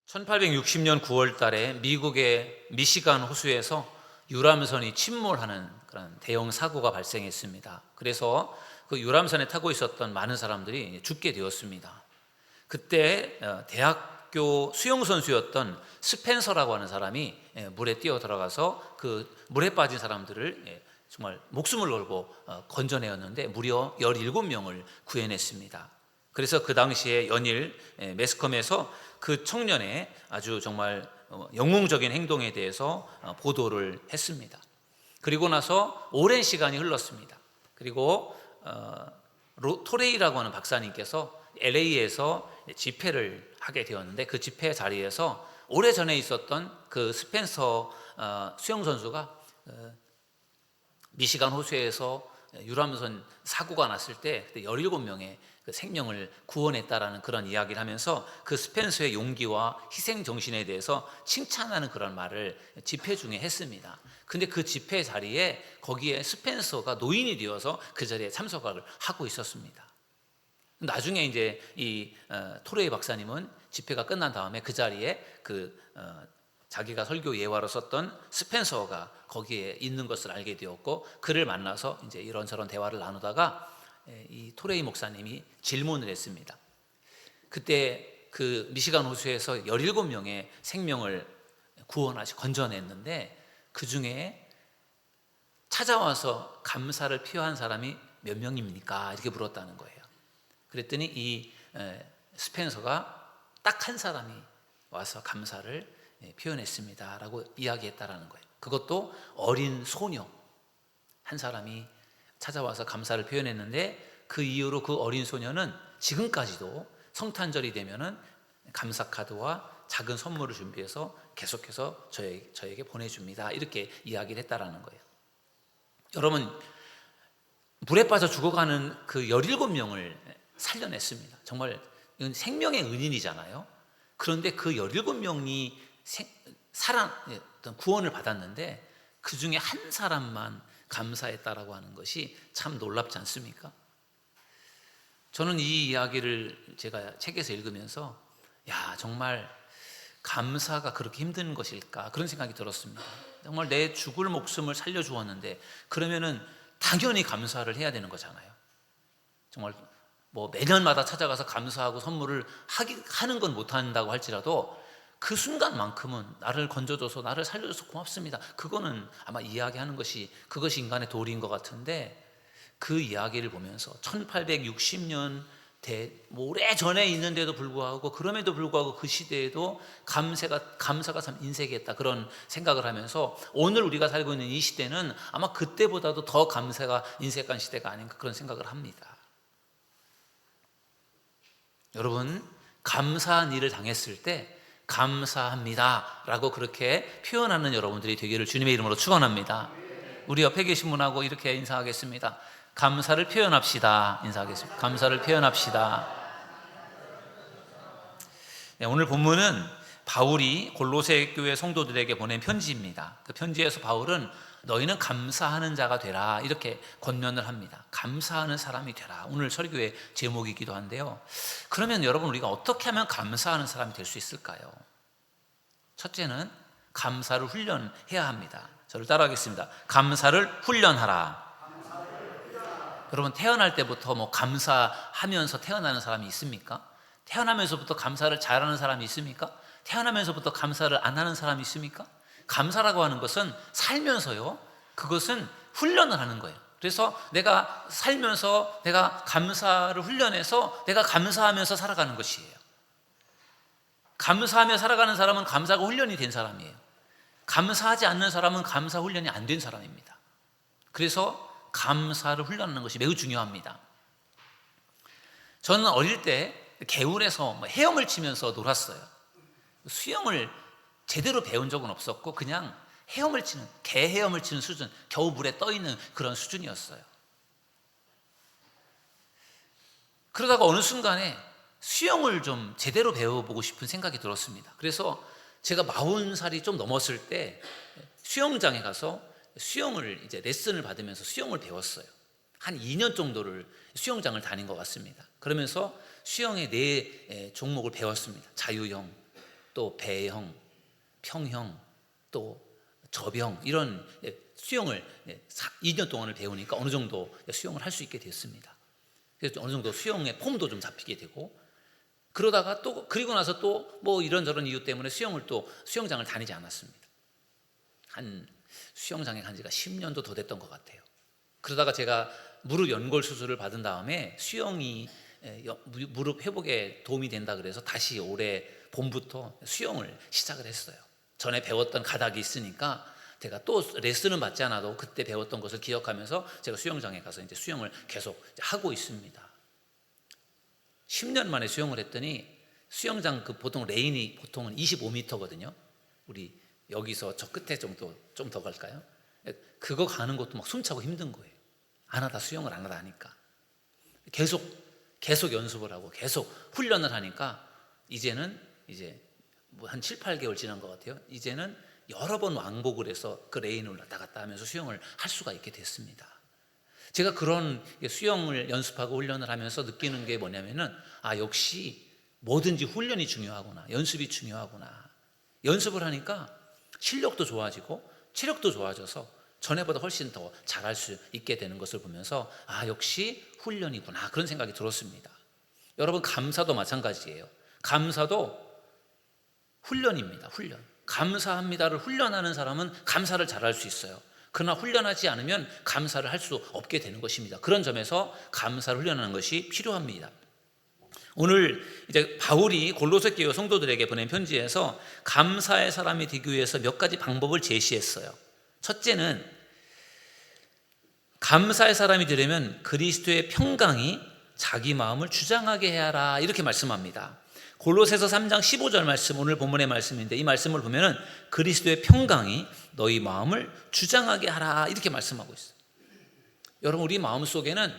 1860년 9월 달에 미국의 미시간 호수에서 유람선이 침몰하는 그런 대형 사고가 발생했습니다. 그래서 그 유람선에 타고 있었던 많은 사람들이 죽게 되었습니다. 그때 대학교 수영선수였던 스펜서라고 하는 사람이 물에 뛰어 들어가서 그 물에 빠진 사람들을 정말 목숨을 걸고 건져내었는데 무려 17명을 구해냈습니다. 그래서 그 당시에 연일 매스컴에서 그 청년의 아주 정말 영웅적인 행동에 대해서 보도를 했습니다. 그리고 나서 오랜 시간이 흘렀습니다. 그리고 토레이라고 하는 박사님께서 LA에서 집회를 하게 되었는데 그 집회 자리에서 오래전에 있었던 그 스펜서 수영선수가 미시간 호수에서 유람선 사고가 났을 때 17명의 그 생명을 구원했다라는 그런 이야기를 하면서 그 스펜서의 용기와 희생 정신에 대해서 칭찬하는 그런 말을 집회 중에 했습니다. 근데 그 집회 자리에 거기에 스펜서가 노인이 되어서 그 자리에 참석을 하고 있었습니다. 나중에 이제 이 토레이 박사님은 집회가 끝난 다음에 그 자리에 자기가 설교 예화로 썼던 스펜서가 거기에 있는 것을 알게 되었고 그를 만나서 이제 이런저런 대화를 나누다가 이 토레이 목사님이 질문을 했습니다. 그때 그 미시간 호수에서 17명의 생명을 건져냈는데 그 중에 찾아와서 감사를 표한 사람이 몇 명입니까? 이렇게 물었다는 거예요. 그랬더니 이 스펜서가 딱 한 사람이 와서 감사를 표현했습니다 라고 이야기했다라는 거예요. 그것도 어린 소녀 한 사람이 찾아와서 감사를 표현했는데 그 이후로 그 어린 소녀는 지금까지도 성탄절이 되면은 감사 카드와 작은 선물을 준비해서 계속해서 저에게 보내줍니다 이렇게 이야기를 했다라는 거예요. 여러분, 물에 빠져 죽어가는 그 17명을 살려냈습니다. 정말 이건 생명의 은인이잖아요. 그런데 그 17명이 구원을 받았는데 그 중에 한 사람만 감사했다라고 하는 것이 참 놀랍지 않습니까? 저는 이 이야기를 제가 책에서 읽으면서 정말 감사가 그렇게 힘든 것일까 그런 생각이 들었습니다. 정말 내 죽을 목숨을 살려주었는데 그러면은 당연히 감사를 해야 되는 거잖아요. 정말 뭐 매년마다 찾아가서 감사하고 선물을 하는 건 못한다고 할지라도 그 순간만큼은 나를 건져줘서 나를 살려줘서 고맙습니다. 그거는 아마 이야기하는 것이 그것이 인간의 도리인 것 같은데 그 이야기를 보면서 1860년 오래전에 있는데도 불구하고 그럼에도 불구하고 그 시대에도 감사가 참 인색했다 그런 생각을 하면서 오늘 우리가 살고 있는 이 시대는 아마 그때보다도 더 감사가 인색한 시대가 아닌가 그런 생각을 합니다. 여러분, 감사한 일을 당했을 때 감사합니다 라고 그렇게 표현하는 여러분들이 되기를 주님의 이름으로 축원합니다. 우리 옆에 계신 분하고 이렇게 인사하겠습니다. 감사를 표현합시다. 인사하겠습니다. 감사를 표현합시다. 네, 오늘 본문은 바울이 골로새 교회 성도들에게 보낸 편지입니다. 그 편지에서 바울은 너희는 감사하는 자가 되라 이렇게 권면을 합니다. 감사하는 사람이 되라. 오늘 설교의 제목이기도 한데요. 그러면 여러분, 우리가 어떻게 하면 감사하는 사람이 될 수 있을까요? 첫째는 감사를 훈련해야 합니다. 저를 따라하겠습니다. 감사를 훈련하라. 여러분, 태어날 때부터 뭐 감사하면서 태어나는 사람이 있습니까? 태어나면서부터 감사를 잘하는 사람이 있습니까? 태어나면서부터 감사를 안 하는 사람이 있습니까? 감사라고 하는 것은 살면서요, 그것은 훈련을 하는 거예요. 그래서 내가 살면서 내가 감사를 훈련해서 내가 감사하면서 살아가는 것이에요. 감사하며 살아가는 사람은 감사가 훈련이 된 사람이에요. 감사하지 않는 사람은 감사 훈련이 안 된 사람입니다. 그래서 감사를 훈련하는 것이 매우 중요합니다. 저는 어릴 때 개울에서 헤엄을 치면서 놀았어요. 수영을 제대로 배운 적은 없었고 그냥 개 헤엄을 치는 수준, 겨우 물에 떠 있는 그런 수준이었어요. 그러다가 어느 순간에 수영을 좀 제대로 배워보고 싶은 생각이 들었습니다. 그래서 제가 40살이 좀 넘었을 때 수영장에 가서 수영을 이제 레슨을 받으면서 수영을 배웠어요. 한 2년 정도를 수영장을 다닌 것 같습니다. 그러면서 수영의 4 종목을 배웠습니다. 자유형, 또 배형, 평형, 또 접영 이런 수영을 2년 동안을 배우니까 어느 정도 수영을 할 수 있게 됐습니다. 그래서 어느 정도 수영의 폼도 좀 잡히게 되고, 그러다가 또 그리고 나서 또 뭐 이런저런 이유 때문에 수영장을 다니지 않았습니다. 한 수영장에 간 지가 10년도 더 됐던 것 같아요. 그러다가 제가 무릎 연골 수술을 받은 다음에 수영이 무릎 회복에 도움이 된다 그래서 다시 올해 봄부터 수영을 시작을 했어요. 전에 배웠던 가닥이 있으니까 제가 또 레슨은 받지 않아도 그때 배웠던 것을 기억하면서 제가 수영장에 가서 이제 수영을 계속 하고 있습니다. 10년 만에 수영을 했더니 수영장 보통 레인이 보통은 25m거든요. 우리 여기서 저 끝에 정도 좀 더 갈까요? 그거 가는 것도 막 숨차고 힘든 거예요. 안 하다 수영을 안 하다 하니까 계속 연습을 하고 계속 훈련을 하니까 이제는 이제 뭐 한 7, 8개월 지난 것 같아요. 이제는 여러 번 왕복을 해서 그 레인을 왔다 갔다 하면서 수영을 할 수가 있게 됐습니다. 제가 그런 수영을 연습하고 훈련을 하면서 느끼는 게 뭐냐면은 역시 뭐든지 훈련이 중요하구나, 연습이 중요하구나. 연습을 하니까 실력도 좋아지고 체력도 좋아져서 전에보다 훨씬 더 잘할 수 있게 되는 것을 보면서 역시 훈련이구나, 그런 생각이 들었습니다. 여러분, 감사도 마찬가지예요. 감사도 훈련입니다. 훈련. 감사합니다를 훈련하는 사람은 감사를 잘할 수 있어요. 그러나 훈련하지 않으면 감사를 할 수 없게 되는 것입니다. 그런 점에서 감사를 훈련하는 것이 필요합니다. 오늘 이제 바울이 골로새 교회 성도들에게 보낸 편지에서 감사의 사람이 되기 위해서 몇 가지 방법을 제시했어요. 첫째는 감사의 사람이 되려면 그리스도의 평강이 자기 마음을 주장하게 해야 하라, 이렇게 말씀합니다. 골로새서 3장 15절 말씀, 오늘 본문의 말씀인데 이 말씀을 보면은 그리스도의 평강이 너희 마음을 주장하게 하라, 이렇게 말씀하고 있어요. 여러분, 우리 마음속에는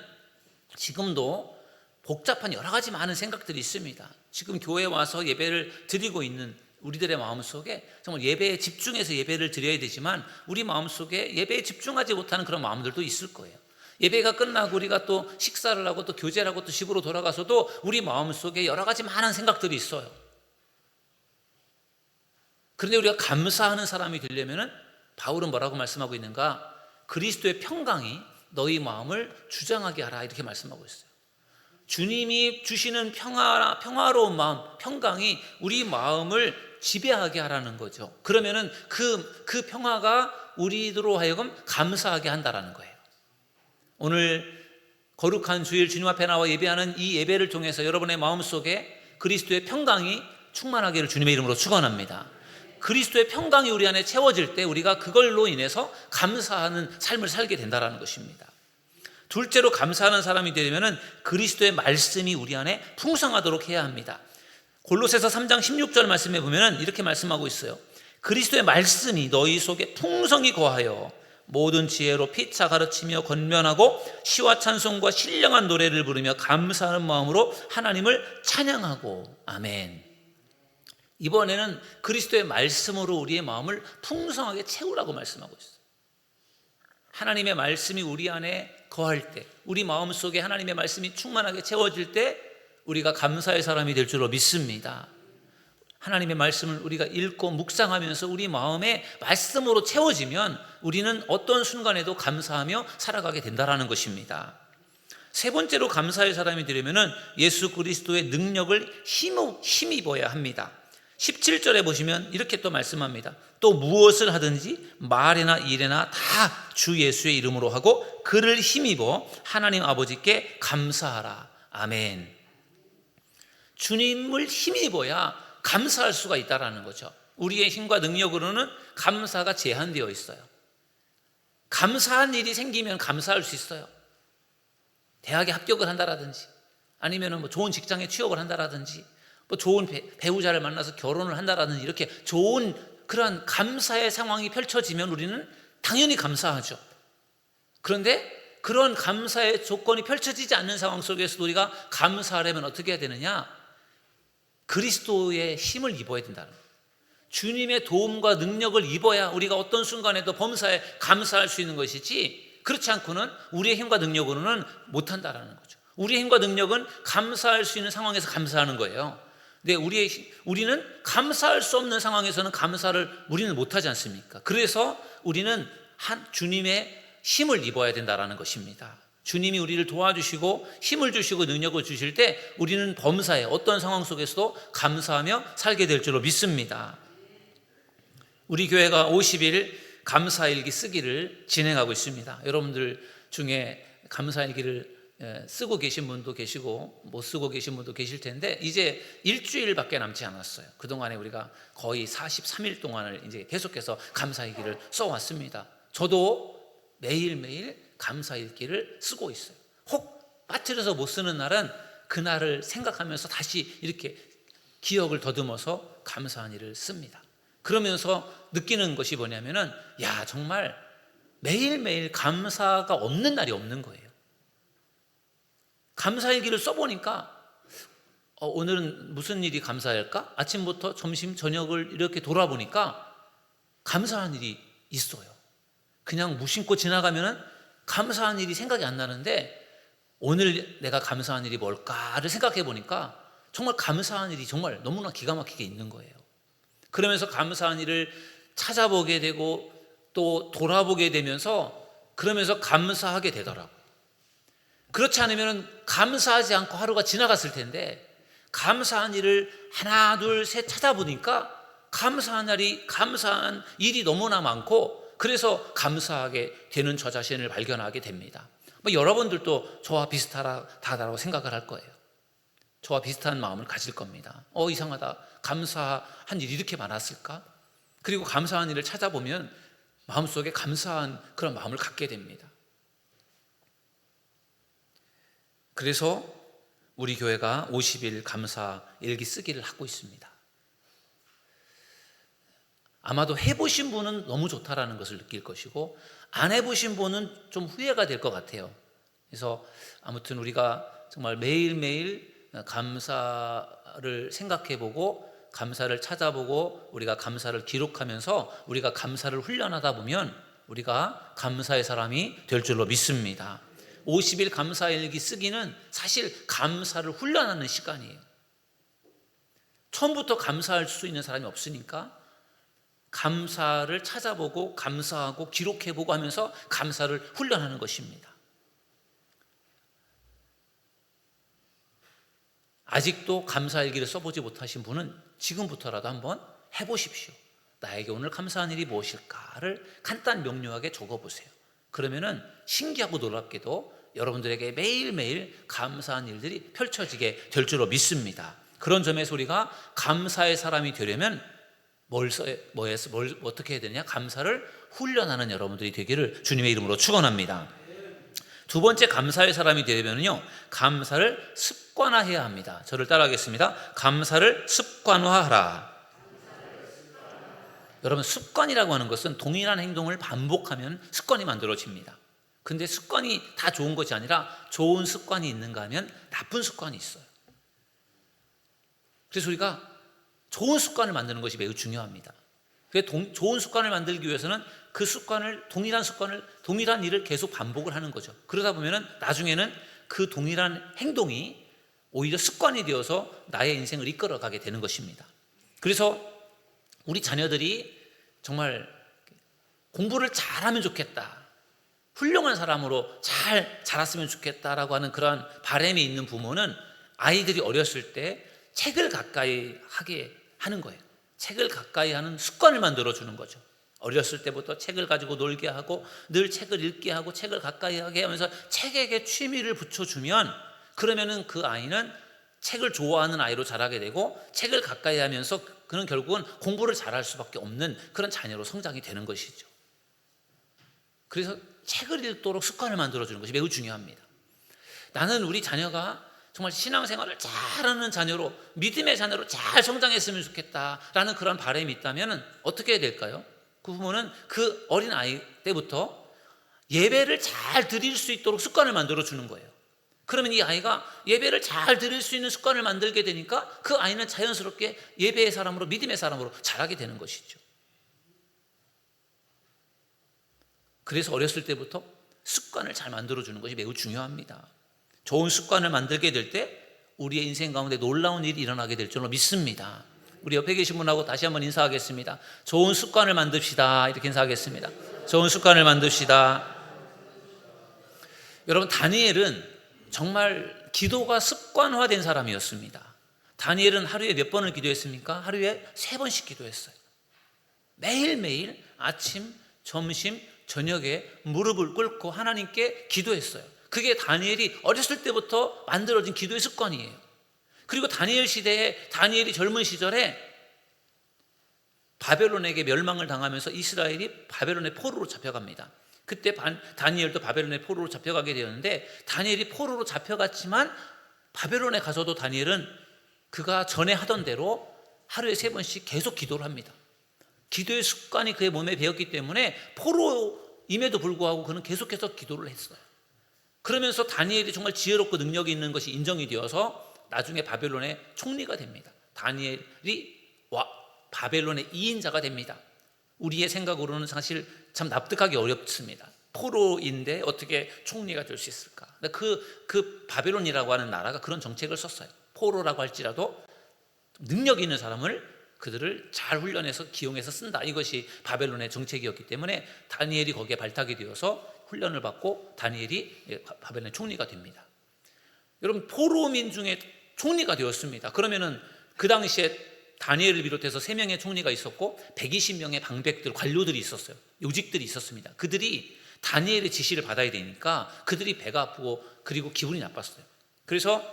지금도 복잡한 여러 가지 많은 생각들이 있습니다. 지금 교회에 와서 예배를 드리고 있는 우리들의 마음속에 정말 예배에 집중해서 예배를 드려야 되지만 우리 마음속에 예배에 집중하지 못하는 그런 마음들도 있을 거예요. 예배가 끝나고 우리가 또 식사를 하고 또 교제를 하고 또 집으로 돌아가서도 우리 마음속에 여러 가지 많은 생각들이 있어요. 그런데 우리가 감사하는 사람이 되려면 바울은 뭐라고 말씀하고 있는가? 그리스도의 평강이 너희 마음을 주장하게 하라, 이렇게 말씀하고 있어요. 주님이 주시는 평화로운 마음, 평강이 우리 마음을 지배하게 하라는 거죠. 그러면은 그 평화가 우리로 하여금 감사하게 한다라는 거예요. 오늘 거룩한 주일 주님 앞에 나와 예배하는 이 예배를 통해서 여러분의 마음속에 그리스도의 평강이 충만하기를 주님의 이름으로 축원합니다. 그리스도의 평강이 우리 안에 채워질 때 우리가 그걸로 인해서 감사하는 삶을 살게 된다는 것입니다. 둘째로 감사하는 사람이 되려면 그리스도의 말씀이 우리 안에 풍성하도록 해야 합니다. 골로새서 3장 16절 말씀에 보면 이렇게 말씀하고 있어요. 그리스도의 말씀이 너희 속에 풍성히 거하여 모든 지혜로 피차 가르치며 권면하고 시와 찬송과 신령한 노래를 부르며 감사하는 마음으로 하나님을 찬양하고. 아멘. 이번에는 그리스도의 말씀으로 우리의 마음을 풍성하게 채우라고 말씀하고 있어요. 하나님의 말씀이 우리 안에 거할 때, 우리 마음속에 하나님의 말씀이 충만하게 채워질 때 우리가 감사의 사람이 될 줄로 믿습니다. 하나님의 말씀을 우리가 읽고 묵상하면서 우리 마음에 말씀으로 채워지면 우리는 어떤 순간에도 감사하며 살아가게 된다는 것입니다. 세 번째로 감사의 사람이 되려면 예수 그리스도의 능력을 힘입어야 합니다. 17절에 보시면 이렇게 또 말씀합니다. 또 무엇을 하든지 말이나 일이나 다 주 예수의 이름으로 하고 그를 힘입어 하나님 아버지께 감사하라. 아멘. 주님을 힘입어야 감사할 수가 있다는 거죠. 우리의 힘과 능력으로는 감사가 제한되어 있어요. 감사한 일이 생기면 감사할 수 있어요. 대학에 합격을 한다라든지 아니면 뭐 좋은 직장에 취업을 한다라든지 뭐 좋은 배우자를 만나서 결혼을 한다라든지 이렇게 좋은 그러한 감사의 상황이 펼쳐지면 우리는 당연히 감사하죠. 그런데 그런 감사의 조건이 펼쳐지지 않는 상황 속에서도 우리가 감사하려면 어떻게 해야 되느냐? 그리스도의 힘을 입어야 된다는 거예요. 주님의 도움과 능력을 입어야 우리가 어떤 순간에도 범사에 감사할 수 있는 것이지, 그렇지 않고는 우리의 힘과 능력으로는 못한다는 거죠. 우리의 힘과 능력은 감사할 수 있는 상황에서 감사하는 거예요. 근데 우리는 감사할 수 없는 상황에서는 감사를 우리는 못하지 않습니까? 그래서 우리는 주님의 힘을 입어야 된다는 것입니다. 주님이 우리를 도와주시고 힘을 주시고 능력을 주실 때 우리는 범사에 어떤 상황 속에서도 감사하며 살게 될 줄로 믿습니다. 우리 교회가 50일 감사일기 쓰기를 진행하고 있습니다. 여러분들 중에 감사일기를 쓰고 계신 분도 계시고 못 쓰고 계신 분도 계실 텐데 이제 일주일밖에 남지 않았어요. 그동안에 우리가 거의 43일 동안을 이제 계속해서 감사일기를 써왔습니다. 저도 매일매일 감사일기를 쓰고 있어요. 혹 빠뜨려서 못 쓰는 날은 그날을 생각하면서 다시 이렇게 기억을 더듬어서 감사한 일을 씁니다. 그러면서 느끼는 것이 뭐냐면은 정말 매일매일 감사가 없는 날이 없는 거예요. 감사일기를 써보니까 오늘은 무슨 일이 감사할까? 아침부터 점심 저녁을 이렇게 돌아보니까 감사한 일이 있어요. 그냥 무심코 지나가면은 감사한 일이 생각이 안 나는데 오늘 내가 감사한 일이 뭘까를 생각해 보니까 정말 감사한 일이 정말 너무나 기가 막히게 있는 거예요. 그러면서 감사한 일을 찾아보게 되고 또 돌아보게 되면서 그러면서 감사하게 되더라고요. 그렇지 않으면 감사하지 않고 하루가 지나갔을 텐데 감사한 일을 하나 둘 셋 찾아보니까 감사한 일이 너무나 많고 그래서 감사하게 되는 저 자신을 발견하게 됩니다. 여러분들도 저와 비슷하다고 생각을 할 거예요. 저와 비슷한 마음을 가질 겁니다. 이상하다. 감사한 일이 이렇게 많았을까? 그리고 감사한 일을 찾아보면 마음속에 감사한 그런 마음을 갖게 됩니다. 그래서 우리 교회가 50일 감사 일기 쓰기를 하고 있습니다. 아마도 해보신 분은 너무 좋다라는 것을 느낄 것이고 안 해보신 분은 좀 후회가 될 것 같아요. 그래서 아무튼 우리가 정말 매일매일 감사를 생각해보고 감사를 찾아보고 우리가 감사를 기록하면서 우리가 감사를 훈련하다 보면 우리가 감사의 사람이 될 줄로 믿습니다. 50일 감사일기 쓰기는 사실 감사를 훈련하는 시간이에요. 처음부터 감사할 수 있는 사람이 없으니까 감사를 찾아보고 감사하고 기록해보고 하면서 감사를 훈련하는 것입니다. 아직도 감사일기를 써보지 못하신 분은 지금부터라도 한번 해보십시오. 나에게 오늘 감사한 일이 무엇일까를 간단 명료하게 적어보세요. 그러면은 신기하고 놀랍게도 여러분들에게 매일매일 감사한 일들이 펼쳐지게 될 줄로 믿습니다. 그런 점에서 우리가 감사의 사람이 되려면 어떻게 해야 되느냐? 감사를 훈련하는 여러분들이 되기를 주님의 이름으로 축원합니다. 두 번째 감사의 사람이 되려면요, 감사를 습관화해야 합니다. 저를 따라하겠습니다. 감사를 습관화하라. 여러분, 습관이라고 하는 것은 동일한 행동을 반복하면 습관이 만들어집니다. 근데 습관이 다 좋은 것이 아니라 좋은 습관이 있는가 하면 나쁜 습관이 있어요. 그래서 우리가 좋은 습관을 만드는 것이 매우 중요합니다. 좋은 습관을 만들기 위해서는 그 동일한 일을 계속 반복을 하는 거죠. 그러다 보면은 나중에는 그 동일한 행동이 오히려 습관이 되어서 나의 인생을 이끌어가게 되는 것입니다. 그래서 우리 자녀들이 정말 공부를 잘하면 좋겠다, 훌륭한 사람으로 잘 자랐으면 좋겠다라고 하는 그런 바람이 있는 부모는 아이들이 어렸을 때 책을 가까이 하게 하는 거예요. 책을 가까이 하는 습관을 만들어주는 거죠. 어렸을 때부터 책을 가지고 놀게 하고 늘 책을 읽게 하고 책을 가까이 하게 하면서 책에게 취미를 붙여주면 그러면은 그 아이는 책을 좋아하는 아이로 자라게 되고 책을 가까이 하면서 그는 결국은 공부를 잘할 수밖에 없는 그런 자녀로 성장이 되는 것이죠. 그래서 책을 읽도록 습관을 만들어주는 것이 매우 중요합니다. 나는 우리 자녀가 정말 신앙생활을 잘하는 자녀로, 믿음의 자녀로 잘 성장했으면 좋겠다라는 그런 바람이 있다면 어떻게 해야 될까요? 그 부모는 그 어린 아이 때부터 예배를 잘 드릴 수 있도록 습관을 만들어주는 거예요. 그러면 이 아이가 예배를 잘 드릴 수 있는 습관을 만들게 되니까 그 아이는 자연스럽게 예배의 사람으로, 믿음의 사람으로 자라게 되는 것이죠. 그래서 어렸을 때부터 습관을 잘 만들어주는 것이 매우 중요합니다. 좋은 습관을 만들게 될 때 우리의 인생 가운데 놀라운 일이 일어나게 될 줄로 믿습니다. 우리 옆에 계신 분하고 다시 한번 인사하겠습니다. 좋은 습관을 만듭시다. 이렇게 인사하겠습니다. 좋은 습관을 만듭시다. 여러분, 다니엘은 정말 기도가 습관화된 사람이었습니다. 다니엘은 하루에 몇 번을 기도했습니까? 하루에 3번씩 기도했어요. 매일매일 아침, 점심, 저녁에 무릎을 꿇고 하나님께 기도했어요. 그게 다니엘이 어렸을 때부터 만들어진 기도의 습관이에요. 그리고 다니엘 시대에, 다니엘이 젊은 시절에 바벨론에게 멸망을 당하면서 이스라엘이 바벨론의 포로로 잡혀갑니다. 그때 다니엘도 바벨론의 포로로 잡혀가게 되었는데, 다니엘이 포로로 잡혀갔지만 바벨론에 가서도 다니엘은 그가 전에 하던 대로 하루에 3번씩 계속 기도를 합니다. 기도의 습관이 그의 몸에 배었기 때문에 포로임에도 불구하고 그는 계속해서 기도를 했어요. 그러면서 다니엘이 정말 지혜롭고 능력이 있는 것이 인정이 되어서 나중에 바벨론의 총리가 됩니다. 다니엘이 바벨론의 2인자가 됩니다. 우리의 생각으로는 사실 참 납득하기 어렵습니다. 포로인데 어떻게 총리가 될 수 있을까? 그 바벨론이라고 하는 나라가 그런 정책을 썼어요. 포로라고 할지라도 능력 있는 사람을 그들을 잘 훈련해서 기용해서 쓴다. 이것이 바벨론의 정책이었기 때문에 다니엘이 거기에 발탁이 되어서 훈련을 받고 다니엘이 바벨론의 총리가 됩니다. 여러분, 포로민 중에 총리가 되었습니다. 그러면은 그 당시에 다니엘을 비롯해서 3명의 총리가 있었고 120명의 방백들, 관료들이 있었어요. 요직들이 있었습니다. 그들이 다니엘의 지시를 받아야 되니까 그들이 배가 아프고 그리고 기분이 나빴어요. 그래서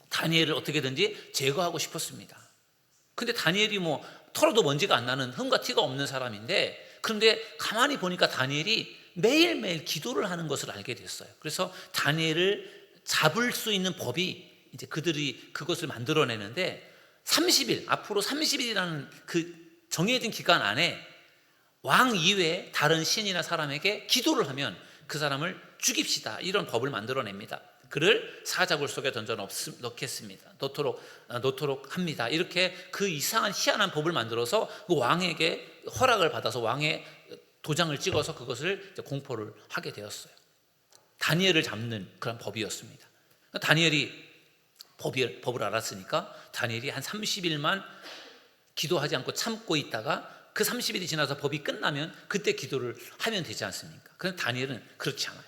다니엘을 어떻게든지 제거하고 싶었습니다. 근데 다니엘이 털어도 먼지가 안 나는 흠과 티가 없는 사람인데, 그런데 가만히 보니까 다니엘이 매일매일 기도를 하는 것을 알게 됐어요. 그래서 다니엘을 잡을 수 있는 법이, 이제 그들이 그것을 만들어내는데 30일, 앞으로 30일이라는 그 정해진 기간 안에 왕 이외에 다른 신이나 사람에게 기도를 하면 그 사람을 죽입시다. 이런 법을 만들어냅니다. 그를 사자굴 속에 던져 넣겠습니다. 놓도록 합니다. 이렇게 그 이상한 희한한 법을 만들어서 그 왕에게 허락을 받아서 왕의 도장을 찍어서 그것을 공포를 하게 되었어요. 다니엘을 잡는 그런 법이었습니다. 다니엘이 법을 알았으니까 다니엘이 한 30일만 기도하지 않고 참고 있다가 그 30일이 지나서 법이 끝나면 그때 기도를 하면 되지 않습니까? 그런데 다니엘은 그렇지 않아요.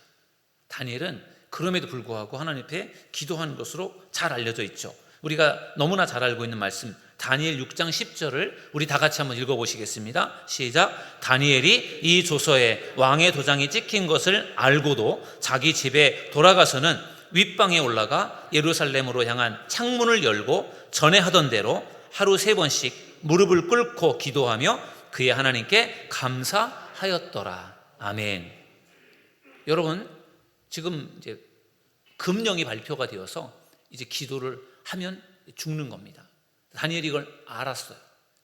다니엘은 그럼에도 불구하고 하나님 앞에 기도하는 것으로 잘 알려져 있죠. 우리가 너무나 잘 알고 있는 말씀, 다니엘 6장 10절을 우리 다 같이 한번 읽어보시겠습니다. 시작. 다니엘이 이 조서에 왕의 도장이 찍힌 것을 알고도 자기 집에 돌아가서는 윗방에 올라가 예루살렘으로 향한 창문을 열고 전에 하던 대로 하루 3번씩 무릎을 꿇고 기도하며 그의 하나님께 감사하였더라. 아멘. 여러분, 지금 이제 금령이 발표가 되어서 이제 기도를 하면 죽는 겁니다. 다니엘이 이걸 알았어요.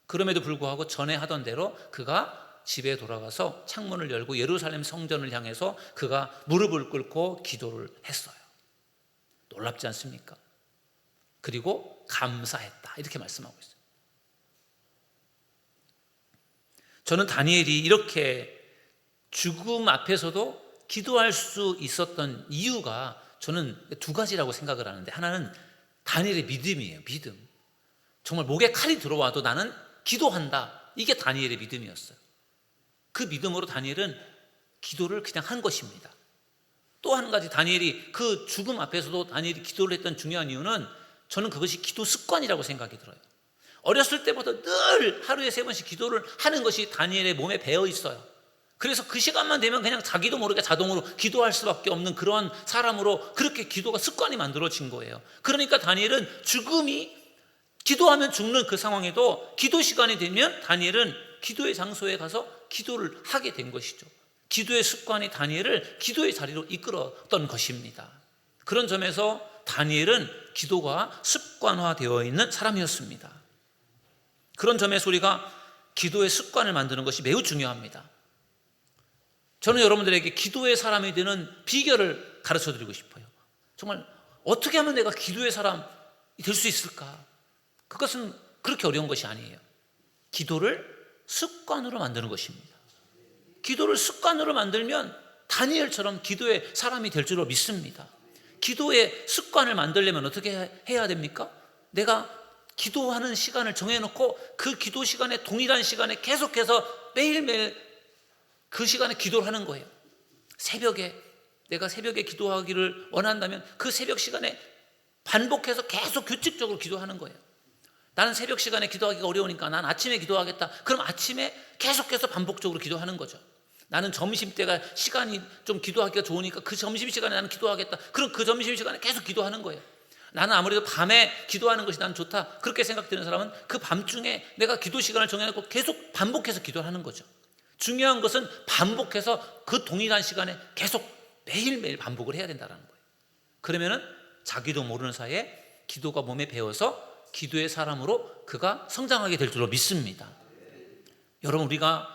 그럼에도 불구하고 전에 하던 대로 그가 집에 돌아가서 창문을 열고 예루살렘 성전을 향해서 그가 무릎을 꿇고 기도를 했어요. 놀랍지 않습니까? 그리고 감사했다. 이렇게 말씀하고 있어요. 저는 다니엘이 이렇게 죽음 앞에서도 기도할 수 있었던 이유가 저는 2가지라고 생각을 하는데, 하나는 다니엘의 믿음이에요. 믿음. 정말 목에 칼이 들어와도 나는 기도한다. 이게 다니엘의 믿음이었어요. 그 믿음으로 다니엘은 기도를 그냥 한 것입니다. 또 한 가지, 다니엘이 그 죽음 앞에서도 다니엘이 기도를 했던 중요한 이유는 저는 그것이 기도 습관이라고 생각이 들어요. 어렸을 때부터 늘 하루에 3번씩 기도를 하는 것이 다니엘의 몸에 배어 있어요. 그래서 그 시간만 되면 그냥 자기도 모르게 자동으로 기도할 수밖에 없는 그런 사람으로 그렇게 기도가 습관이 만들어진 거예요. 그러니까 다니엘은 죽음이, 기도하면 죽는 그 상황에도 기도 시간이 되면 다니엘은 기도의 장소에 가서 기도를 하게 된 것이죠. 기도의 습관이 다니엘을 기도의 자리로 이끌었던 것입니다. 그런 점에서 다니엘은 기도가 습관화되어 있는 사람이었습니다. 그런 점에서 우리가 기도의 습관을 만드는 것이 매우 중요합니다. 저는 여러분들에게 기도의 사람이 되는 비결을 가르쳐 드리고 싶어요. 정말 어떻게 하면 내가 기도의 사람이 될 수 있을까? 그것은 그렇게 어려운 것이 아니에요. 기도를 습관으로 만드는 것입니다. 기도를 습관으로 만들면 다니엘처럼 기도의 사람이 될 줄로 믿습니다. 기도의 습관을 만들려면 어떻게 해야 됩니까? 내가 기도하는 시간을 정해놓고 그 기도 시간에 동일한 시간에 계속해서 매일매일 그 시간에 기도를 하는 거예요. 새벽에 내가 새벽에 기도하기를 원한다면 그 새벽 시간에 반복해서 계속 규칙적으로 기도하는 거예요. 나는 새벽 시간에 기도하기가 어려우니까 난 아침에 기도하겠다. 그럼 아침에 계속해서 반복적으로 기도하는 거죠. 나는 점심때가 시간이 좀 기도하기가 좋으니까 그 점심시간에 나는 기도하겠다. 그럼 그 점심시간에 계속 기도하는 거예요. 나는 아무래도 밤에 기도하는 것이 난 좋다. 그렇게 생각되는 사람은 그 밤중에 내가 기도 시간을 정해놓고 계속 반복해서 기도하는 거죠. 중요한 것은 반복해서 그 동일한 시간에 계속 매일매일 반복을 해야 된다는 거예요. 그러면은 자기도 모르는 사이에 기도가 몸에 배어서 기도의 사람으로 그가 성장하게 될 줄로 믿습니다. 여러분, 우리가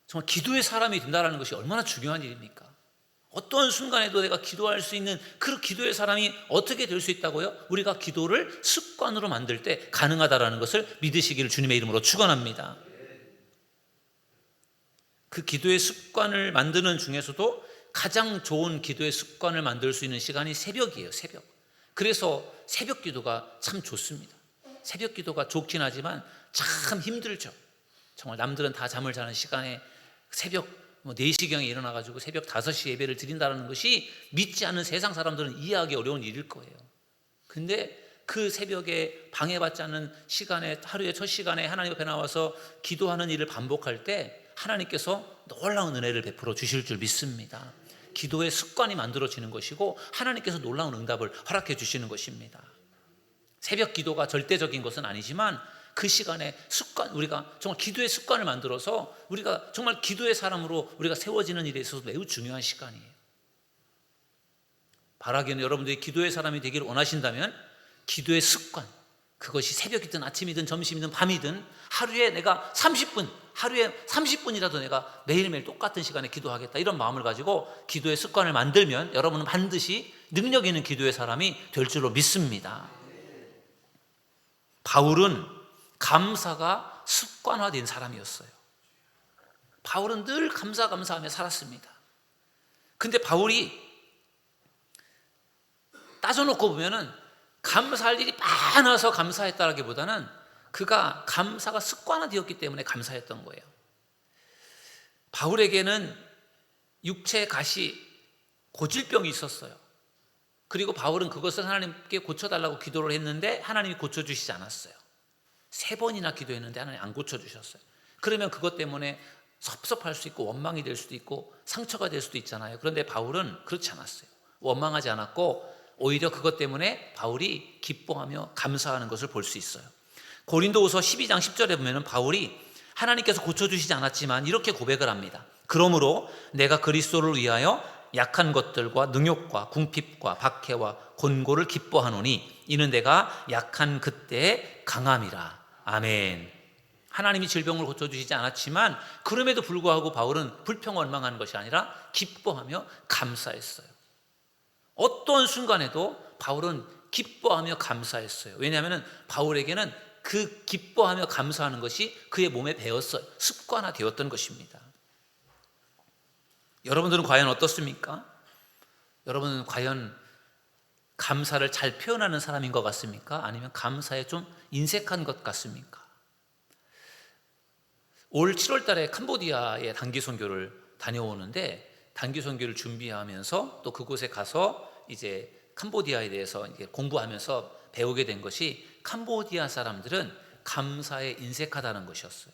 정말 기도의 사람이 된다는 것이 얼마나 중요한 일입니까? 어떤 순간에도 내가 기도할 수 있는 그 기도의 사람이 어떻게 될 수 있다고요? 우리가 기도를 습관으로 만들 때 가능하다는 것을 믿으시기를 주님의 이름으로 축원합니다. 그 기도의 습관을 만드는 중에서도 가장 좋은 기도의 습관을 만들 수 있는 시간이 새벽이에요. 새벽. 그래서 새벽 기도가 참 좋습니다. 새벽 기도가 좋긴 하지만 참 힘들죠. 정말 남들은 다 잠을 자는 시간에 새벽 4시경에 일어나가지고 새벽 5시 예배를 드린다는 것이 믿지 않는 세상 사람들은 이해하기 어려운 일일 거예요. 근데 그 새벽에 방해받지 않는 시간에, 하루의 첫 시간에 하나님 앞에 나와서 기도하는 일을 반복할 때 하나님께서 놀라운 은혜를 베풀어 주실 줄 믿습니다. 기도의 습관이 만들어지는 것이고 하나님께서 놀라운 응답을 허락해 주시는 것입니다. 새벽 기도가 절대적인 것은 아니지만 그 시간에 습관, 우리가 정말 기도의 습관을 만들어서 우리가 정말 기도의 사람으로 우리가 세워지는 일에 있어서 매우 중요한 시간이에요. 바라기는 여러분들이 기도의 사람이 되기를 원하신다면 기도의 습관, 그것이 새벽이든 아침이든 점심이든 밤이든 하루에 30분이라도 내가 매일매일 똑같은 시간에 기도하겠다, 이런 마음을 가지고 기도의 습관을 만들면 여러분은 반드시 능력 있는 기도의 사람이 될 줄로 믿습니다. 바울은 감사가 습관화된 사람이었어요. 바울은 늘 감사하며 살았습니다. 근데 바울이 따져놓고 보면은 감사할 일이 많아서 감사했다라기보다는 그가 감사가 습관화되었기 때문에 감사했던 거예요. 바울에게는 육체 가시 고질병이 있었어요. 그리고 바울은 그것을 하나님께 고쳐달라고 기도를 했는데 하나님이 고쳐주시지 않았어요. 3번이나 기도했는데 하나님 안 고쳐주셨어요. 그러면 그것 때문에 섭섭할 수 있고 원망이 될 수도 있고 상처가 될 수도 있잖아요. 그런데 바울은 그렇지 않았어요. 원망하지 않았고 오히려 그것 때문에 바울이 기뻐하며 감사하는 것을 볼 수 있어요. 고린도후서 12장 10절에 보면 바울이 하나님께서 고쳐주시지 않았지만 이렇게 고백을 합니다. 그러므로 내가 그리스도를 위하여 약한 것들과 능욕과 궁핍과 박해와 곤고를 기뻐하노니 이는 내가 약한 그때의 강함이라. 아멘. 하나님이 질병을 고쳐주시지 않았지만 그럼에도 불구하고 바울은 불평원망하는 것이 아니라 기뻐하며 감사했어요. 어떤 순간에도 바울은 기뻐하며 감사했어요. 왜냐하면 바울에게는 그 기뻐하며 감사하는 것이 그의 몸에 배었어요. 습관화되었던 것입니다. 여러분들은 과연 어떻습니까? 여러분은 과연 감사를 잘 표현하는 사람인 것 같습니까? 아니면 감사에 좀 인색한 것 같습니까? 올 7월 달에 캄보디아에 단기 선교를 다녀오는데 단기 선교를 준비하면서 또 그곳에 가서 이제 캄보디아에 대해서 이제 공부하면서 배우게 된 것이 캄보디아 사람들은 감사에 인색하다는 것이었어요.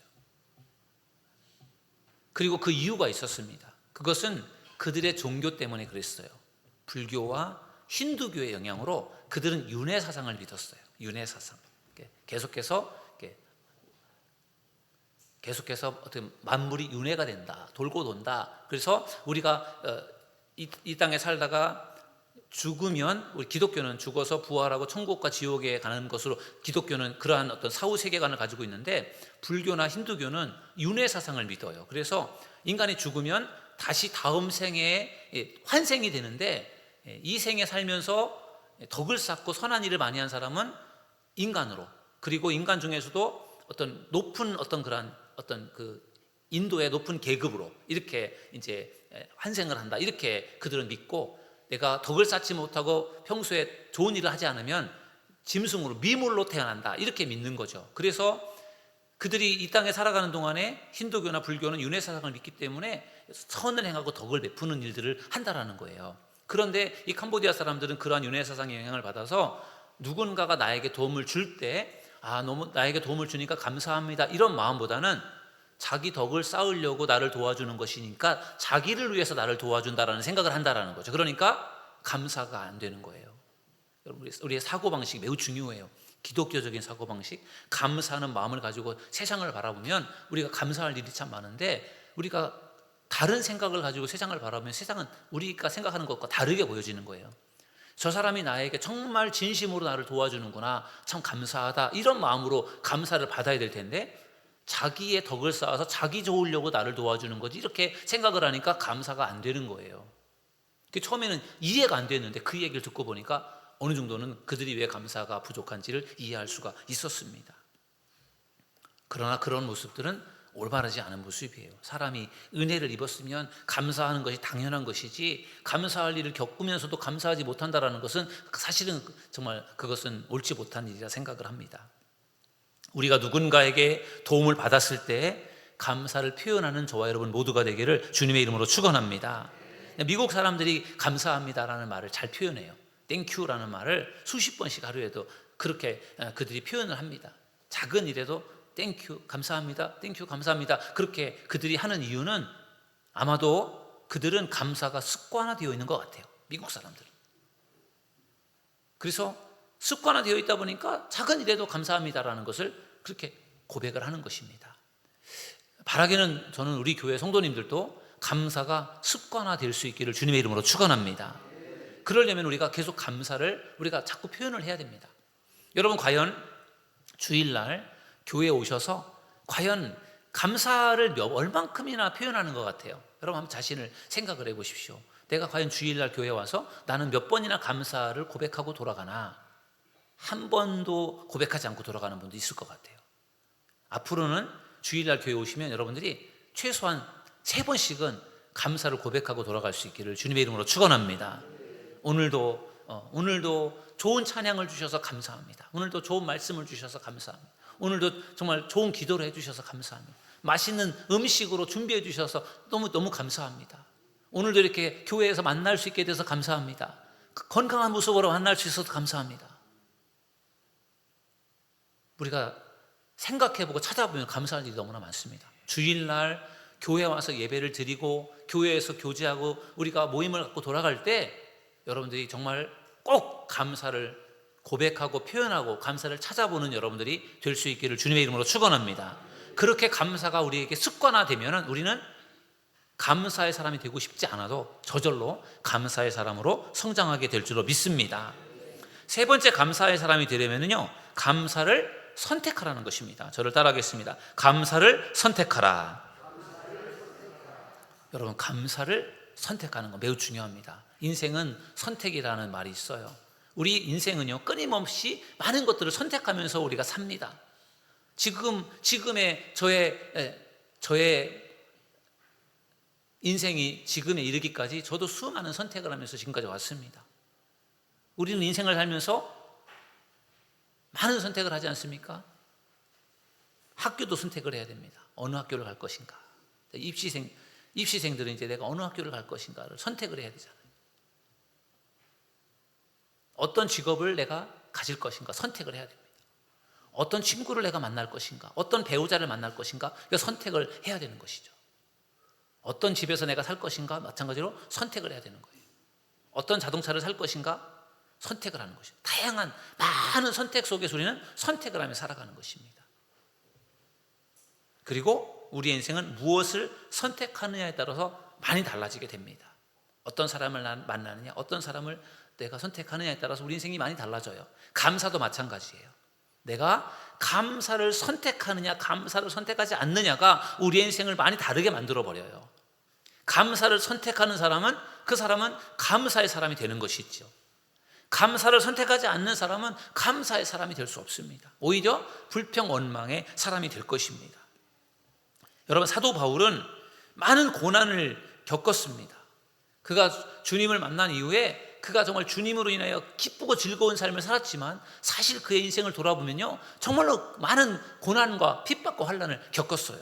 그리고 그 이유가 있었습니다. 그것은 그들의 종교 때문에 그랬어요. 불교와 힌두교의 영향으로 그들은 윤회 사상을 믿었어요. 윤회 사상. 계속해서 어떤 만물이 윤회가 된다, 돌고 돈다. 그래서 우리가 이 땅에 살다가 죽으면 우리 기독교는 죽어서 부활하고 천국과 지옥에 가는 것으로 기독교는 그러한 어떤 사후 세계관을 가지고 있는데 불교나 힌두교는 윤회 사상을 믿어요. 그래서 인간이 죽으면 다시 다음 생에 환생이 되는데 이 생에 살면서 덕을 쌓고 선한 일을 많이 한 사람은 인간으로, 그리고 인간 중에서도 어떤 높은 어떤 그런 어떤 그 인도의 높은 계급으로 이렇게 이제 환생을 한다, 이렇게 그들은 믿고, 내가 덕을 쌓지 못하고 평소에 좋은 일을 하지 않으면 짐승으로 미물로 태어난다, 이렇게 믿는 거죠. 그래서 그들이 이 땅에 살아가는 동안에 힌두교나 불교는 윤회사상을 믿기 때문에 선을 행하고 덕을 베푸는 일들을 한다라는 거예요. 그런데 이 캄보디아 사람들은 그러한 윤회사상의 영향을 받아서 누군가가 나에게 도움을 줄 때 너무 나에게 도움을 주니까 감사합니다, 이런 마음보다는 자기 덕을 쌓으려고 나를 도와주는 것이니까 자기를 위해서 나를 도와준다라는 생각을 한다라는 거죠. 그러니까 감사가 안 되는 거예요. 여러분, 우리의 사고방식이 매우 중요해요. 기독교적인 사고방식, 감사하는 마음을 가지고 세상을 바라보면 우리가 감사할 일이 참 많은데, 우리가 다른 생각을 가지고 세상을 바라보면 세상은 우리가 생각하는 것과 다르게 보여지는 거예요. 저 사람이 나에게 정말 진심으로 나를 도와주는구나, 참 감사하다, 이런 마음으로 감사를 받아야 될 텐데 자기의 덕을 쌓아서 자기 좋으려고 나를 도와주는 거지, 이렇게 생각을 하니까 감사가 안 되는 거예요. 처음에는 이해가 안 됐는데 그 얘기를 듣고 보니까 어느 정도는 그들이 왜 감사가 부족한지를 이해할 수가 있었습니다. 그러나 그런 모습들은 올바르지 않은 모습이에요. 사람이 은혜를 입었으면 감사하는 것이 당연한 것이지, 감사할 일을 겪으면서도 감사하지 못한다는 것은 사실은 정말 그것은 옳지 못한 일이라 생각을 합니다. 우리가 누군가에게 도움을 받았을 때 감사를 표현하는 저와 여러분 모두가 되기를 주님의 이름으로 축원합니다. 미국 사람들이 감사합니다라는 말을 잘 표현해요. 땡큐라는 말을 수십 번씩 하루에도 그렇게 그들이 표현을 합니다. 작은 일에도 땡큐 감사합니다, 땡큐 감사합니다, 그렇게 그들이 하는 이유는 아마도 그들은 감사가 습관화되어 있는 것 같아요, 미국 사람들은. 그래서 습관화되어 있다 보니까 작은 일에도 감사합니다라는 것을 그렇게 고백을 하는 것입니다. 바라기는 저는 우리 교회 성도님들도 감사가 습관화될 수 있기를 주님의 이름으로 축원합니다. 그러려면 우리가 계속 감사를 우리가 자꾸 표현을 해야 됩니다. 여러분, 과연 주일날 교회에 오셔서 과연 감사를 얼만큼이나 표현하는 것 같아요? 여러분, 한번 자신을 생각을 해보십시오. 내가 과연 주일날 교회에 와서 나는 몇 번이나 감사를 고백하고 돌아가나? 한 번도 고백하지 않고 돌아가는 분도 있을 것 같아요. 앞으로는 주일날 교회에 오시면 여러분들이 최소한 3번씩은 감사를 고백하고 돌아갈 수 있기를 주님의 이름으로 축원합니다. 오늘도 좋은 찬양을 주셔서 감사합니다. 오늘도 좋은 말씀을 주셔서 감사합니다. 오늘도 정말 좋은 기도를 해주셔서 감사합니다. 맛있는 음식으로 준비해 주셔서 너무 감사합니다. 오늘도 이렇게 교회에서 만날 수 있게 돼서 감사합니다. 건강한 모습으로 만날 수 있어서 감사합니다. 우리가 생각해보고 찾아보면 감사할 일이 너무나 많습니다. 주일날 교회에 와서 예배를 드리고 교회에서 교제하고 우리가 모임을 갖고 돌아갈 때 여러분들이 정말 꼭 감사를 고백하고 표현하고 감사를 찾아보는 여러분들이 될 수 있기를 주님의 이름으로 축원합니다. 그렇게 감사가 우리에게 습관화되면 우리는 감사의 사람이 되고 싶지 않아도 저절로 감사의 사람으로 성장하게 될 줄로 믿습니다. 3번째 감사의 사람이 되려면요, 감사를 선택하라는 것입니다. 저를 따라하겠습니다. 감사를 선택하라. 여러분, 감사를 선택하는 거 매우 중요합니다. 인생은 선택이라는 말이 있어요. 우리 인생은요, 끊임없이 많은 것들을 선택하면서 우리가 삽니다. 지금의 저의 인생이 지금에 이르기까지 저도 수많은 선택을 하면서 지금까지 왔습니다. 우리는 인생을 살면서 많은 선택을 하지 않습니까? 학교도 선택을 해야 됩니다. 어느 학교를 갈 것인가. 입시생들은 이제 내가 어느 학교를 갈 것인가를 선택을 해야 되잖아요. 어떤 직업을 내가 가질 것인가 선택을 해야 됩니다. 어떤 친구를 내가 만날 것인가, 어떤 배우자를 만날 것인가, 선택을 해야 되는 것이죠. 어떤 집에서 내가 살 것인가 마찬가지로 선택을 해야 되는 거예요. 어떤 자동차를 살 것인가 선택을 하는 것이죠. 다양한 많은 선택 속에서 우리는 선택을 하며 살아가는 것입니다. 그리고 우리 인생은 무엇을 선택하느냐에 따라서 많이 달라지게 됩니다. 어떤 사람을 만나느냐, 어떤 사람을 내가 선택하느냐에 따라서 우리 인생이 많이 달라져요. 감사도 마찬가지예요. 내가 감사를 선택하느냐, 감사를 선택하지 않느냐가 우리 인생을 많이 다르게 만들어버려요. 감사를 선택하는 사람은 그 사람은 감사의 사람이 되는 것이죠. 감사를 선택하지 않는 사람은 감사의 사람이 될 수 없습니다. 오히려 불평 원망의 사람이 될 것입니다. 여러분, 사도 바울은 많은 고난을 겪었습니다. 그가 주님을 만난 이후에 그가 정말 주님으로 인하여 기쁘고 즐거운 삶을 살았지만 사실 그의 인생을 돌아보면요, 정말로 많은 고난과 핍박과 환난을 겪었어요.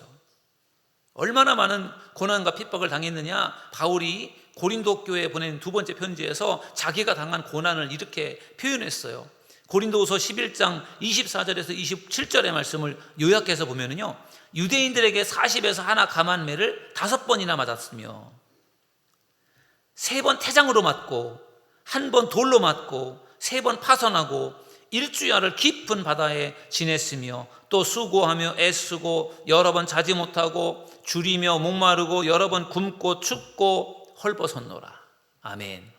얼마나 많은 고난과 핍박을 당했느냐. 바울이 고린도 교회에 보낸 두 번째 편지에서 자기가 당한 고난을 이렇게 표현했어요. 고린도후서 11장 24절에서 27절의 말씀을 요약해서 보면요, 유대인들에게 40에서 하나 감한매를 5번이나 맞았으며 3번 태장으로 맞고 1번 돌로 맞고 3번 파선하고 일주야를 깊은 바다에 지냈으며 또 수고하며 애쓰고 여러 번 자지 못하고 줄이며 목마르고 여러 번 굶고 춥고 헐벗었노라. 아멘.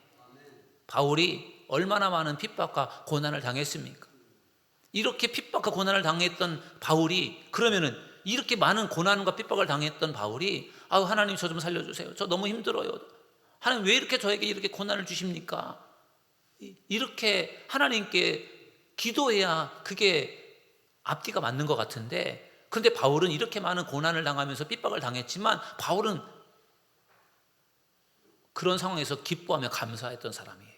바울이 얼마나 많은 핍박과 고난을 당했습니까? 이렇게 핍박과 고난을 당했던 바울이, 그러면은 이렇게 많은 고난과 핍박을 당했던 바울이 하나님 저 좀 살려주세요. 저 너무 힘들어요. 하나님 왜 이렇게 저에게 이렇게 고난을 주십니까? 이렇게 하나님께 기도해야 그게 앞뒤가 맞는 것 같은데, 그런데 바울은 이렇게 많은 고난을 당하면서 핍박을 당했지만 바울은 그런 상황에서 기뻐하며 감사했던 사람이에요.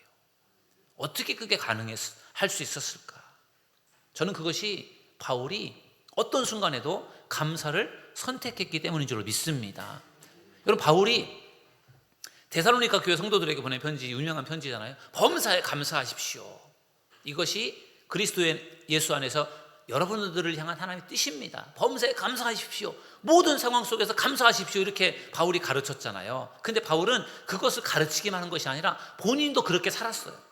어떻게 그게 할 수 있었을까? 저는 그것이 바울이 어떤 순간에도 감사를 선택했기 때문인 줄 믿습니다. 여러분, 바울이 데살로니가 교회 성도들에게 보낸 편지, 유명한 편지잖아요. 범사에 감사하십시오. 이것이 그리스도의 예수 안에서 여러분들을 향한 하나님의 뜻입니다. 범사에 감사하십시오. 모든 상황 속에서 감사하십시오. 이렇게 바울이 가르쳤잖아요. 근데 바울은 그것을 가르치기만 한 것이 아니라 본인도 그렇게 살았어요.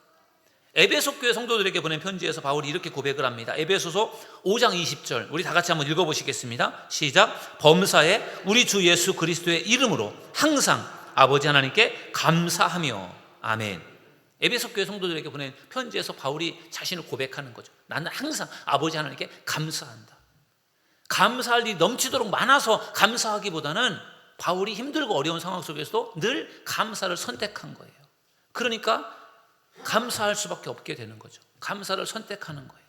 에베소 교회 성도들에게 보낸 편지에서 바울이 이렇게 고백을 합니다. 에베소서 5장 20절, 우리 다 같이 한번 읽어보시겠습니다. 시작. 범사에 우리 주 예수 그리스도의 이름으로 항상 아버지 하나님께 감사하며. 아멘. 에베소 교회 성도들에게 보낸 편지에서 바울이 자신을 고백하는 거죠. 나는 항상 아버지 하나님께 감사한다. 감사할 일이 넘치도록 많아서 감사하기보다는 바울이 힘들고 어려운 상황 속에서도 늘 감사를 선택한 거예요. 그러니까 감사할 수밖에 없게 되는 거죠. 감사를 선택하는 거예요.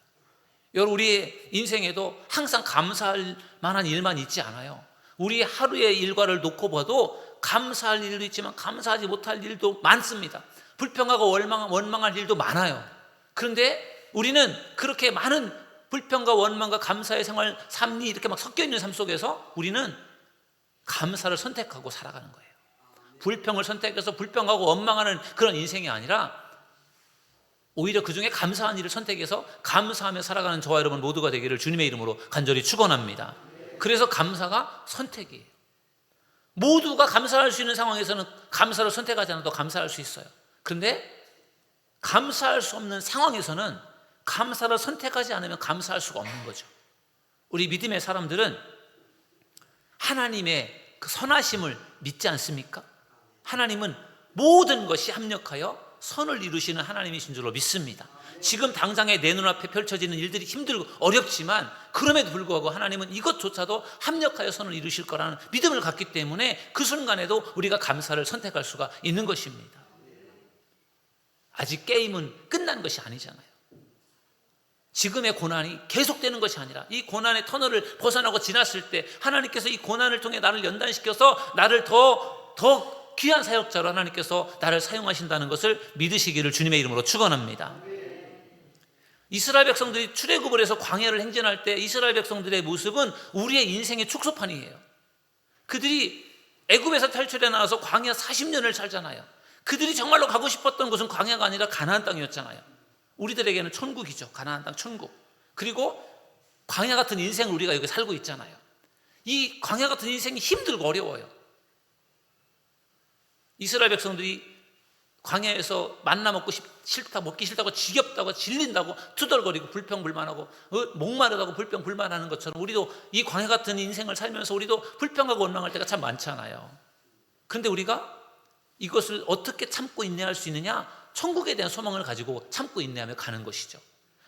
여러분, 우리의 인생에도 항상 감사할 만한 일만 있지 않아요. 우리 하루의 일과를 놓고 봐도 감사할 일도 있지만 감사하지 못할 일도 많습니다. 불평하고 원망할 일도 많아요. 그런데 우리는 그렇게 많은 불평과 원망과 감사의 생활, 삶이 이렇게 막 섞여 있는 삶 속에서 우리는 감사를 선택하고 살아가는 거예요. 불평을 선택해서 불평하고 원망하는 그런 인생이 아니라 오히려 그 중에 감사한 일을 선택해서 감사하며 살아가는 저와 여러분 모두가 되기를 주님의 이름으로 간절히 축원합니다. 그래서 감사가 선택이에요. 모두가 감사할 수 있는 상황에서는 감사를 선택하지 않아도 감사할 수 있어요. 그런데 감사할 수 없는 상황에서는 감사를 선택하지 않으면 감사할 수가 없는 거죠. 우리 믿음의 사람들은 하나님의 그 선하심을 믿지 않습니까? 하나님은 모든 것이 합력하여 선을 이루시는 하나님이신 줄로 믿습니다. 지금 당장에 내 눈앞에 펼쳐지는 일들이 힘들고 어렵지만 그럼에도 불구하고 하나님은 이것조차도 합력하여 선을 이루실 거라는 믿음을 갖기 때문에 그 순간에도 우리가 감사를 선택할 수가 있는 것입니다. 아직 게임은 끝난 것이 아니잖아요. 지금의 고난이 계속되는 것이 아니라 이 고난의 터널을 벗어나고 지났을 때 하나님께서 이 고난을 통해 나를 연단시켜서 나를 더 귀한 사역자로 하나님께서 나를 사용하신다는 것을 믿으시기를 주님의 이름으로 축원합니다. 이스라엘 백성들이 출애굽을 해서 광야를 행진할 때 이스라엘 백성들의 모습은 우리의 인생의 축소판이에요. 그들이 애굽에서 탈출해 나와서 광야 40년을 살잖아요. 그들이 정말로 가고 싶었던 곳은 광야가 아니라 가나안 땅이었잖아요. 우리들에게는 천국이죠. 가나안 땅 천국. 그리고 광야 같은 인생을 우리가 여기 살고 있잖아요. 이 광야 같은 인생이 힘들고 어려워요. 이스라엘 백성들이 광야에서 만나 먹기 싫다고 지겹다고 질린다고 투덜거리고 불평불만하고 목마르다고 불평불만하는 것처럼 우리도 이 광야 같은 인생을 살면서 우리도 불평하고 원망할 때가 참 많잖아요. 그런데 우리가 이것을 어떻게 참고 인내할 수 있느냐? 천국에 대한 소망을 가지고 참고 인내하며 가는 것이죠.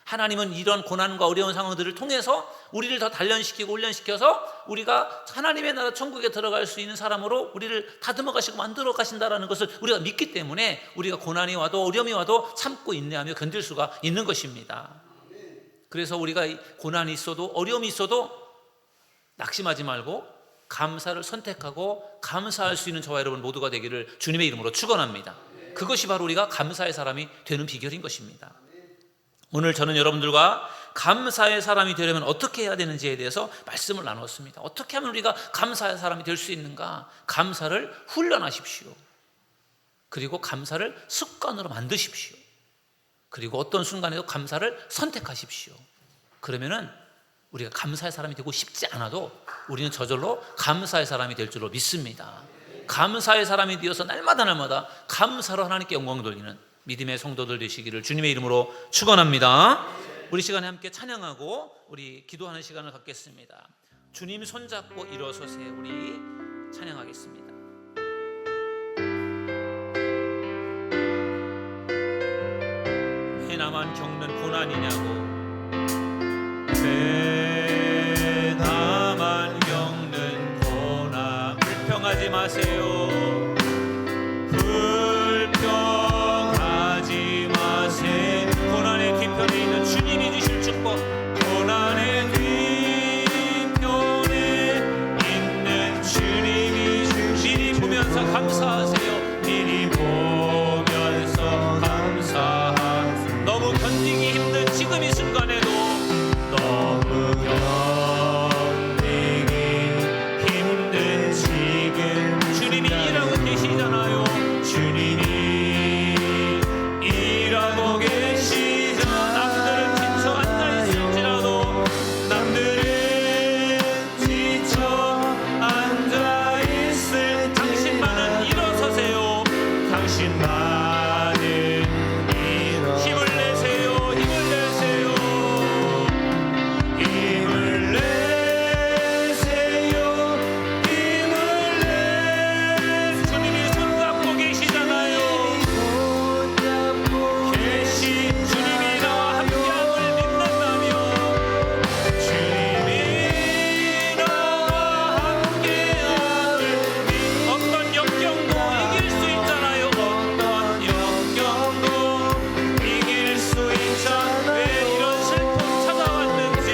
하나님은 이런 고난과 어려운 상황들을 통해서 우리를 더 단련시키고 훈련시켜서 우리가 하나님의 나라 천국에 들어갈 수 있는 사람으로 우리를 다듬어 가시고 만들어 가신다는 것을 우리가 믿기 때문에 우리가 고난이 와도 어려움이 와도 참고 인내하며 견딜 수가 있는 것입니다. 그래서 우리가 고난이 있어도 어려움이 있어도 낙심하지 말고 감사를 선택하고 감사할 수 있는 저와 여러분 모두가 되기를 주님의 이름으로 축원합니다. 그것이 바로 우리가 감사의 사람이 되는 비결인 것입니다. 오늘 저는 여러분들과 감사의 사람이 되려면 어떻게 해야 되는지에 대해서 말씀을 나눴습니다. 어떻게 하면 우리가 감사의 사람이 될 수 있는가? 감사를 훈련하십시오. 그리고 감사를 습관으로 만드십시오. 그리고 어떤 순간에도 감사를 선택하십시오. 그러면은 우리가 감사의 사람이 되고 싶지 않아도 우리는 저절로 감사의 사람이 될 줄로 믿습니다. 감사의 사람이 되어서 날마다 감사로 하나님께 영광 돌리는 믿음의 성도들 되시기를 주님의 이름으로 축원합니다. 우리 시간에 함께 찬양하고 우리 기도하는 시간을 갖겠습니다. 주님 손잡고 일어서세요. 우리 찬양하겠습니다. 왜 나만 겪는 고난이냐고, 왜 나만 겪는 고난, 불평하지 마세요. 불평하지 마세요. 고난의 뒤편에 있는 주님이 주실 축복, 고난의 뒤편에 있는 주님이 미리 보면서 감사하세요. 미리 보면서 감사하세요. 너무 견디기 힘든 지금 이 순간에도, 너무 견디기 힘든 지금 주님이 일하고 계시잖아요. 주님이 일하고 계시잖아. 남들은 지쳐 앉아있을지라도, 남들은 지쳐 앉아있을 당신만은 일어서세요. 당신만은 힘을 내세요. 힘을 내세요. 힘을 내세요. 힘을 내세요. 주님이 손잡고 계시잖아요. 계신 주님이 나와 함께함을 믿는다면, 주님이 나와 함께함을 어떤 역경도 이길 수 있잖아요. 어떤 역경도 이길 수 있잖아요. 왜 이런 슬픔 찾아왔는지,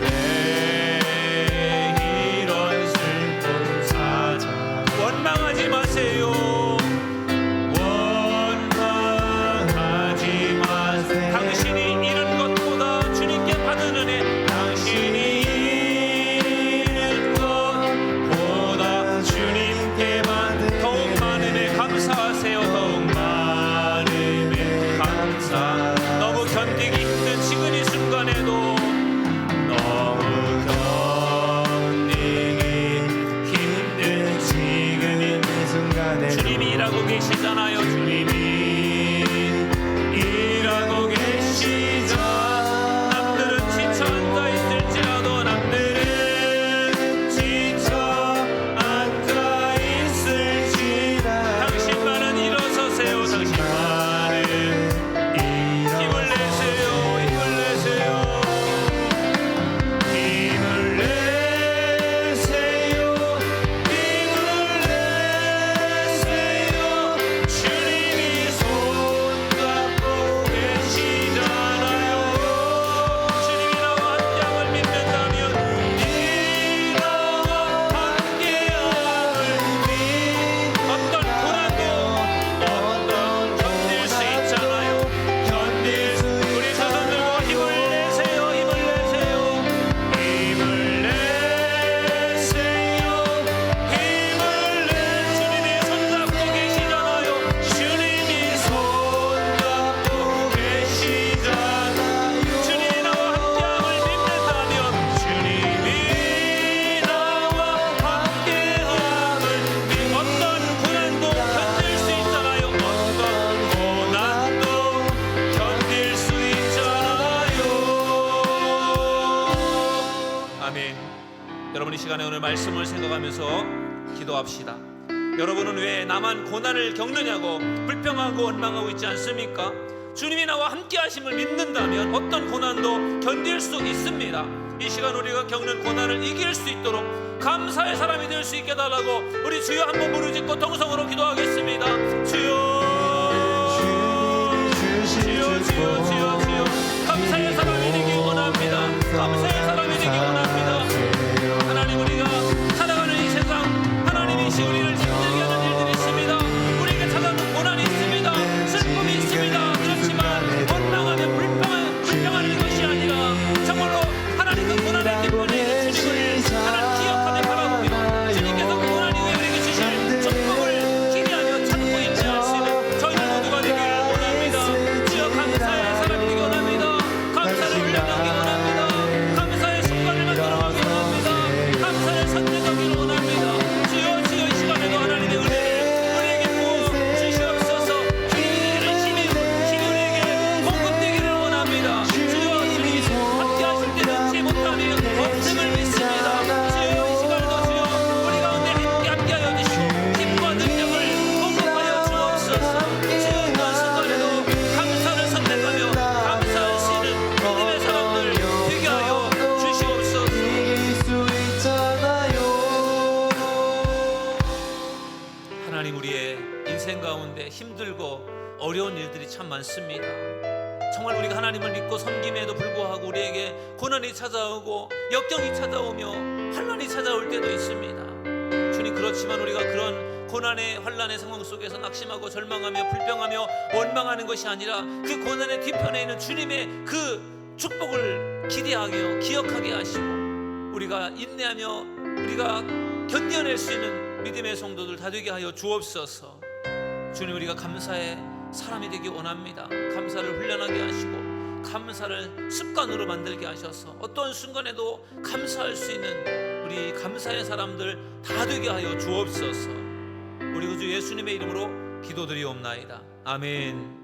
왜 이런 슬픔 찾아, 원망하지 마세요. 원망하지 마세요. 당신이 잃은 것보다 주님께 받은 은혜, 당신이 잃은 것보다 주님께 받은 더욱 많은 은혜 감사하세요. 더욱 많은 은혜 감사. 너무 견디기 힘든 지금 이 순간에도, 너무 견디기 힘든 지금 이 순간에 주님이 일하고 계시잖아요. 주님이 일하고 계시자. 남들은 지쳐 앉아있을지라도, 남들은 지쳐 앉아있을지라도 당신만은 일어서세요. 당신만은 힘을 내세요. 힘을 내세요. 힘을 내세요. 힘을 내세요. 주님이 손잡고 계시잖아요. 주님이 나와 함께함을 믿는다면, 이 나와 함께함을 어떤 고난도 견딜 수 있잖아요. 견딜 수. 우리 손을 들고 힘을 내세요. 힘을 내세요. 힘을 내세요. 힘을 내. 주님이 손잡고 계시잖아요. 주님이 손잡고 계시잖아요. 주님이 나와 함께함을 믿는다면, 주님이 나와 함께함을 어떤 고난도 견딜 수 있잖아요. 어떤 고난도 견딜 수 있잖아요. 아멘. 여러분, 이 시간에 오늘 말씀을 생각하면서 기도합시다. 여러분은 왜 나만 고난을 겪느냐고 불평하고 원망하고 있지 않습니까? 주님이 나와 함께 하심을 믿는다면 어떤 고난도 견딜 수 있습니다. 이 시간 우리가 겪는 고난을 이길 수 있도록 감사의 사람이 될 수 있게 달라고 우리 주여 한번 부르짖고 통성으로 기도하겠습니다. 주여, 주여, 주여, 주여, 주여. 감사의 사람이 되기 원합니다. 감사의 사람이 되기 원합니다. 하나님, 우리가 가운데 힘들고 어려운 일들이 참 많습니다. 정말 우리가 하나님을 믿고 섬김에도 불구하고 우리에게 고난이 찾아오고 역경이 찾아오며 환난이 찾아올 때도 있습니다. 주님, 그렇지만 우리가 그런 고난의 환난의 상황 속에서 낙심하고 절망하며 불평하며 원망하는 것이 아니라 그 고난의 뒤편에 있는 주님의 그 축복을 기대하며 기억하게 하시고 우리가 인내하며 우리가 견뎌낼 수 있는 믿음의 성도들 다 되게 하여 주옵소서. 주님, 우리가 감사의 사람이 되기 원합니다. 감사를 훈련하게 하시고 감사를 습관으로 만들게 하셔서 어떤 순간에도 감사할 수 있는 우리 감사의 사람들 다 되게 하여 주옵소서. 우리 구주 예수님의 이름으로 기도드리옵나이다. 아멘.